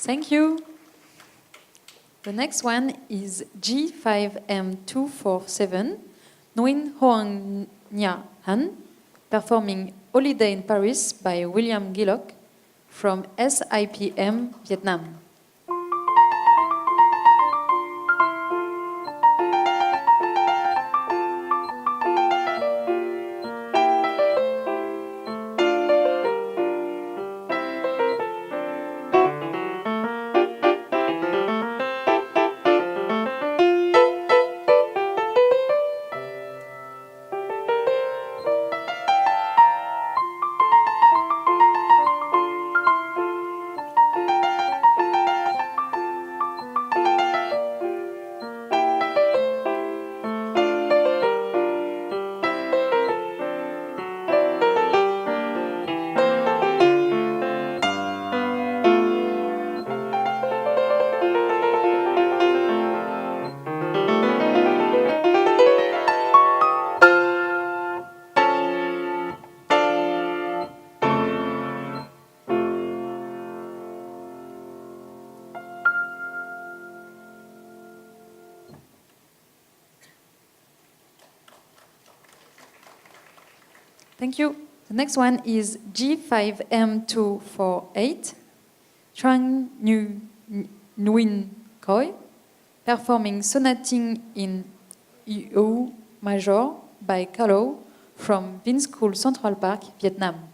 Thank you. The next one is G5M247, Nguyen Hoang Nha Han, performing Holiday in Paris by William Gillock from SIPM, Vietnam. Thank you. The next one is G5M248, Trang Nguyen Khoi, performing Sonating in EU Major by Calo from Vin School Central Park, Vietnam.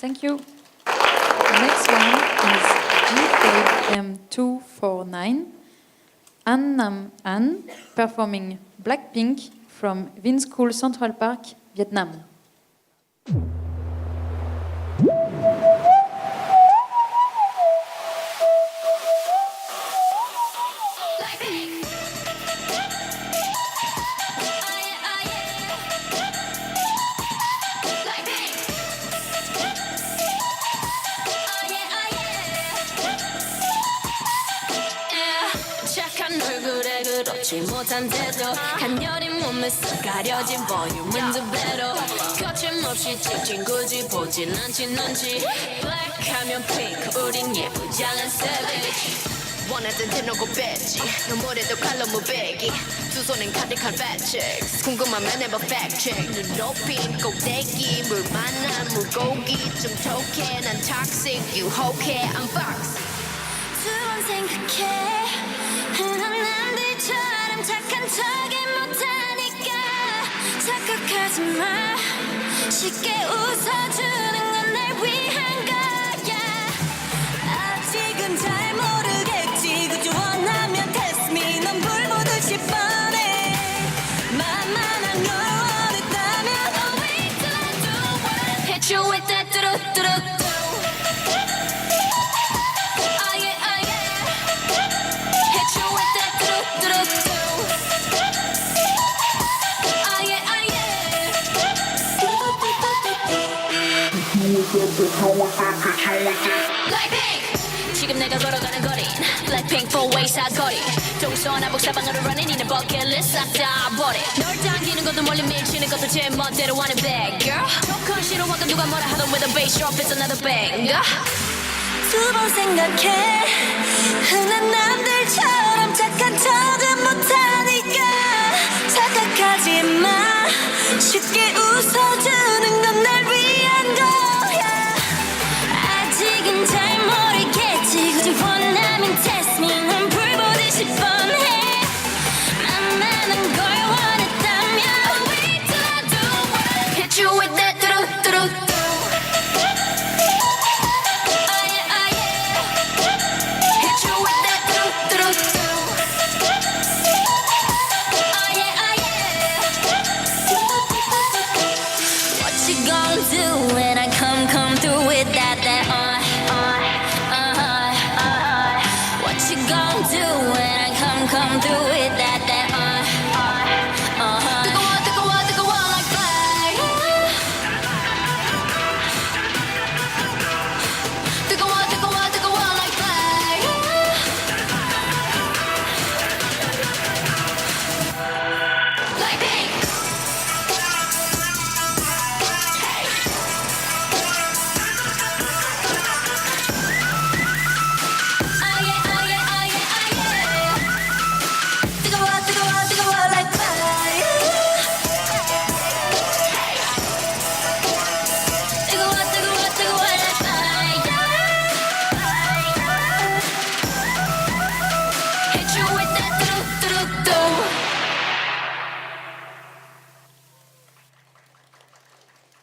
Thank you. The next one is G5M249, An Nam An, performing Blackpink from Vinschool Central Park, Vietnam. 그렇지 못한데도 간녀린 몸에서 가려진 볼륨은 두 배로 거침없이 찍힌 굳이 보진 않지 넌지 블랙하면 핑크 우린 예쁘장한 savage 원하던 대놓고 뺐지 눈물에도 칼로 무배기 두 손엔 가득한 fat checks 궁금하면 never fact check 눈 높인 꼭대기 물 만난 물고기 좀 톡해 난 toxic 유혹해 I'm fox 두 번 생각해 흔한 남들처럼 착한 척이 못하니까 착각하지 마 쉽게 웃어주는 건 날 위한 거야 아직은 잘 모르겠지 그저 원하면 test me 넌 불 보듯이 뻔해 만만한 걸 원했다면 Oh wait till I do it Hit you with that 뚜루뚜루 지금 내가 걸어가는 거린 Blackpink 4-way 사거리 동서남북 사방으로 running in a bucket list 싹 다 버려 널 당기는 것도 멀리 밀치는 것도 제 멋대로 하는 bad girl 조건 싫어하고 누가 뭐라 하던 with a bass drop it's another banger 두 번 생각해 흔한 남들처럼 착한 척은 못하니까 착각하지 마 쉽게 웃어주는 건 날 위한 거야 아직은 잘 모르겠지 굳이 원하면 test me 넌 불 보듯이 뻔해 만나는 걸 원했다면 Wait till I do it Hit you with that 뚜루뚜루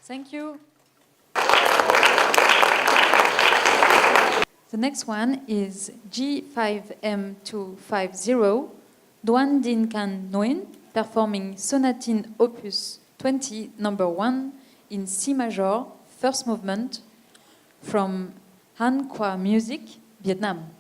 Thank you. The next one is G5M250, Doan Din Kan Nguyen, performing Sonatine Opus 20, number 1, in C major, first movement, from Han Qua Music, Vietnam.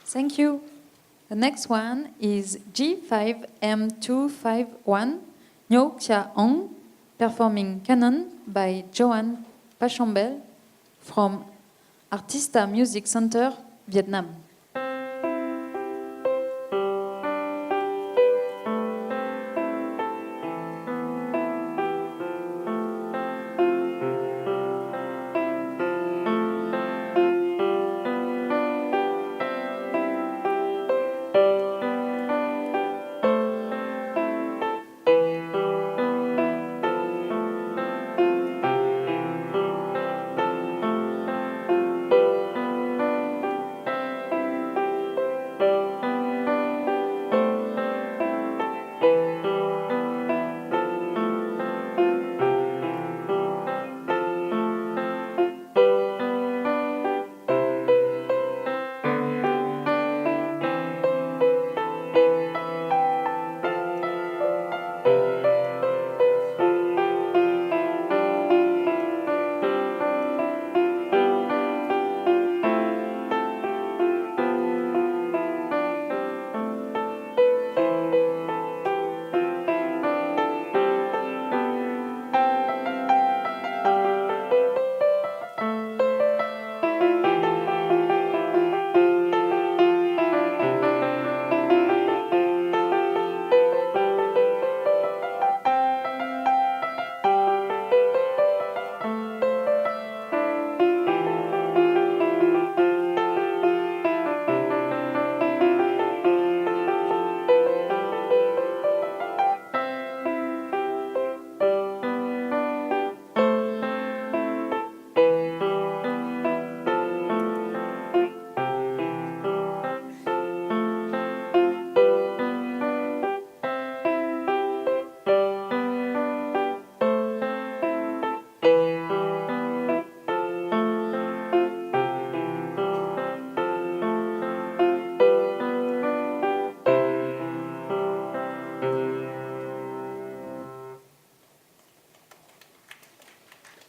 Thank you. The next one is G5M251, Nho Ksia Ong, performing Canon by Johan Pachambel from Artista Music Center, Vietnam.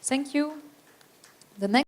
Thank you. The next